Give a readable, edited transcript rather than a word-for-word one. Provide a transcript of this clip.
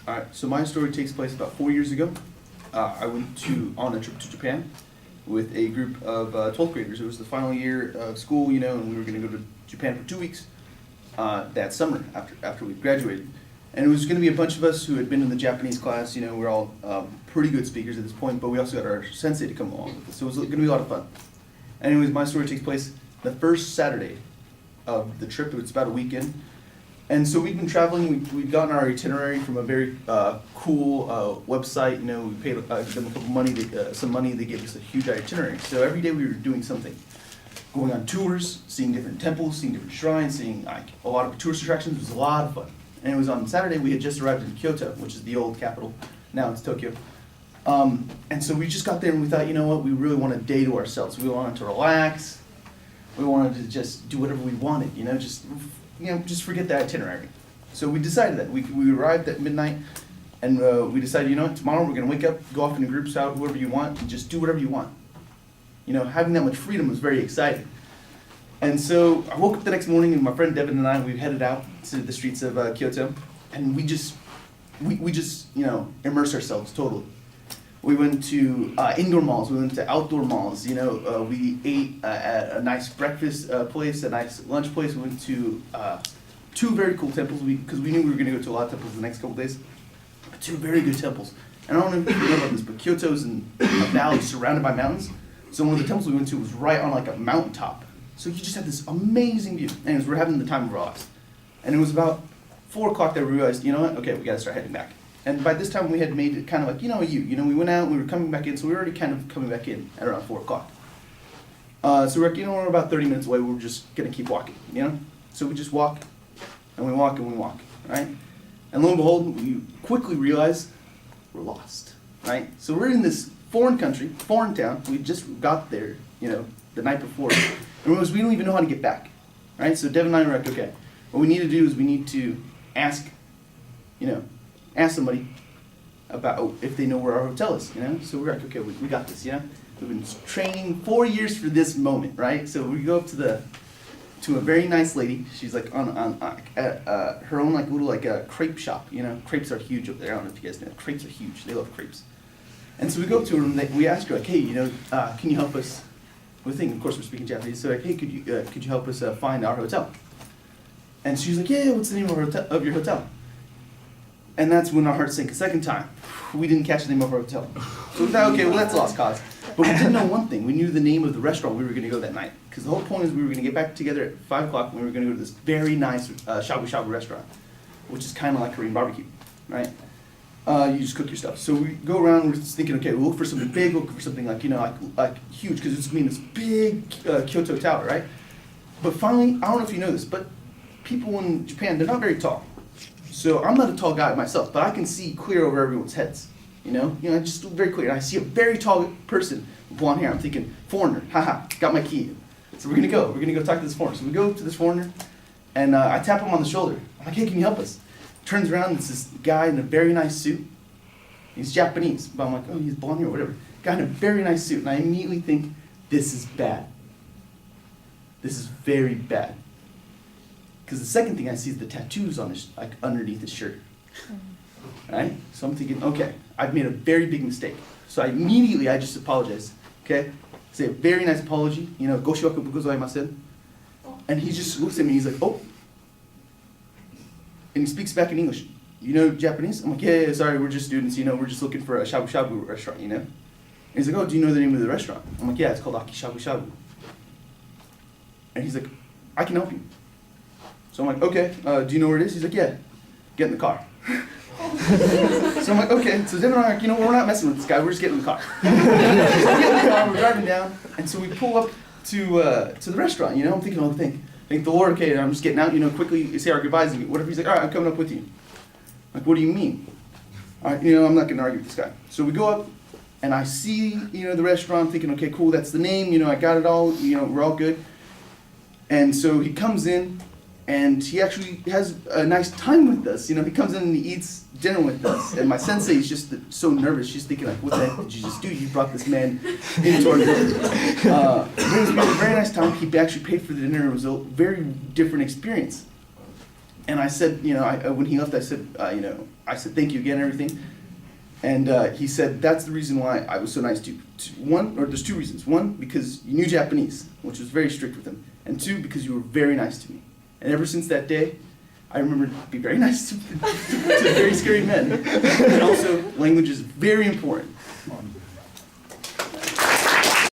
All right, so my story takes place about 4 years ago. I went on a trip to Japan with a group of 12th graders. It was the final year of school, and we were going to go to Japan for 2 weeks that summer after we graduated. And it was going to be a bunch of us who had been in the Japanese class. We're all pretty good speakers at this point, but we also got our sensei to come along with us. So it was going to be a lot of fun. Anyways, my story takes place the first Saturday of the trip. It's about a weekend. And so we'd been traveling. We'd gotten our itinerary from a very cool website. We paid them a couple some money. They gave us a huge itinerary. So every day we were doing something, going on tours, seeing different temples, seeing different shrines, seeing a lot of tourist attractions. It was a lot of fun. And it was on Saturday. We had just arrived in Kyoto, which is the old capital. Now it's Tokyo. And so we just got there and we thought, you know what? We really want a day to ourselves. We wanted to relax. We wanted to just do whatever we wanted. Just forget the itinerary. So we decided that. We arrived at midnight, and we decided, tomorrow we're going to wake up, go off in groups out, whoever you want, and just do whatever you want. Having that much freedom was very exciting. And so I woke up the next morning, and my friend Devin and I, we headed out to the streets of Kyoto, and we just immersed ourselves totally. We went to indoor malls. We went to outdoor malls. We ate at a nice breakfast place, a nice lunch place. We went to 2 very cool temples because we knew we were going to go to a lot of temples the next couple days. 2 very good temples. And I don't know if you know about this, but Kyoto's in a valley surrounded by mountains. So one of the temples we went to was right on like a mountaintop. So you just had this amazing view. Anyways, we're having the time of our lives. And it was about 4 o'clock that we realized, you know what? Okay, we got to start heading back. And by this time we had made it kind of like, we went out, we were coming back in, so we were already kind of coming back in at around 4 o'clock. So we're like, we're about 30 minutes away, we're just gonna keep walking, So we just walk, and we walk, and we walk, right? And lo and behold, we quickly realize we're lost, right? So we're in this foreign country, foreign town, we just got there, the night before, and we don't even know how to get back, right? So Devin and I were like, okay, what we need to do is we need to ask somebody about if they know where our hotel is, So we're like, okay, we got this, We've been training 4 years for this moment, right? So we go up to a very nice lady. She's like at her own little crepe shop, Crepes are huge up there. I don't know if you guys know. Crepes are huge. They love crepes. And so we go up to her and we ask her like, hey, can you help us? We think, of course, we're speaking Japanese. So like, hey, could you help us find our hotel? And she's like, yeah, what's the name of your hotel? And that's when our hearts sank a second time. We didn't catch the name of our hotel. So we thought, okay, well, that's lost cause. But we did know one thing. We knew the name of the restaurant we were going to go that night. Because the whole point is we were going to get back together at 5 o'clock and we were going to go to this very nice shabu shabu restaurant, which is kind of like Korean barbecue, right? You just cook your stuff. So we go around, we're just thinking, okay, we'll look for something big, we'll look for something like huge, because it's going to be this big Kyoto tower, right? But finally, I don't know if you know this, but people in Japan, they're not very tall. So I'm not a tall guy myself, but I can see clear over everyone's heads, just very clear. And I see a very tall person with blonde hair. I'm thinking, foreigner, haha, got my key. So we're gonna go talk to this foreigner. So we go to this foreigner, and I tap him on the shoulder. I'm like, hey, can you help us? Turns around, it's this guy in a very nice suit. He's Japanese, but I'm like, oh, he's blonde hair, whatever. Guy in a very nice suit, and I immediately think, this is bad. This is very bad. Because the second thing I see is the tattoos on his, underneath his shirt, right? So I'm thinking, okay, I've made a very big mistake. So I just apologize, okay? Say a very nice apology, goshiwaku gozaimasen. And he just looks at me, he's like, oh. And he speaks back in English. You know Japanese? I'm like, yeah, sorry, we're just students, we're just looking for a shabu shabu restaurant, And he's like, oh, do you know the name of the restaurant? I'm like, yeah, it's called Aki Shabu Shabu. And he's like, I can help you. So I'm like, okay, do you know where it is? He's like, yeah, get in the car. So I'm like, okay. So then I'm like, we're not messing with this guy, we're just getting in the car. So we get in the car, we're driving down, and so we pull up to the restaurant, I'm thinking, oh, thank the Lord, okay, I'm just getting out, quickly say our goodbyes, and whatever. He's like, all right, I'm coming up with you. I'm like, what do you mean? All right, I'm not gonna argue with this guy. So we go up, and I see, the restaurant, thinking, okay, cool, that's the name, I got it all, we're all good. And so he comes in, and he actually has a nice time with us. He comes in and he eats dinner with us. And my sensei is just so nervous. She's thinking like, what the heck did you just do? You brought this man into our dinner. It was a very nice time. He actually paid for the dinner. It was a very different experience. And I said, you know, when he left, I said, you know, I said thank you again and everything. And he said that's the reason why I was so nice to you. One, or there's two reasons. One, because you knew Japanese, which was very strict with him. And two, because you were very nice to me. And ever since that day, I remember to be very nice to very scary men. And also, language is very important.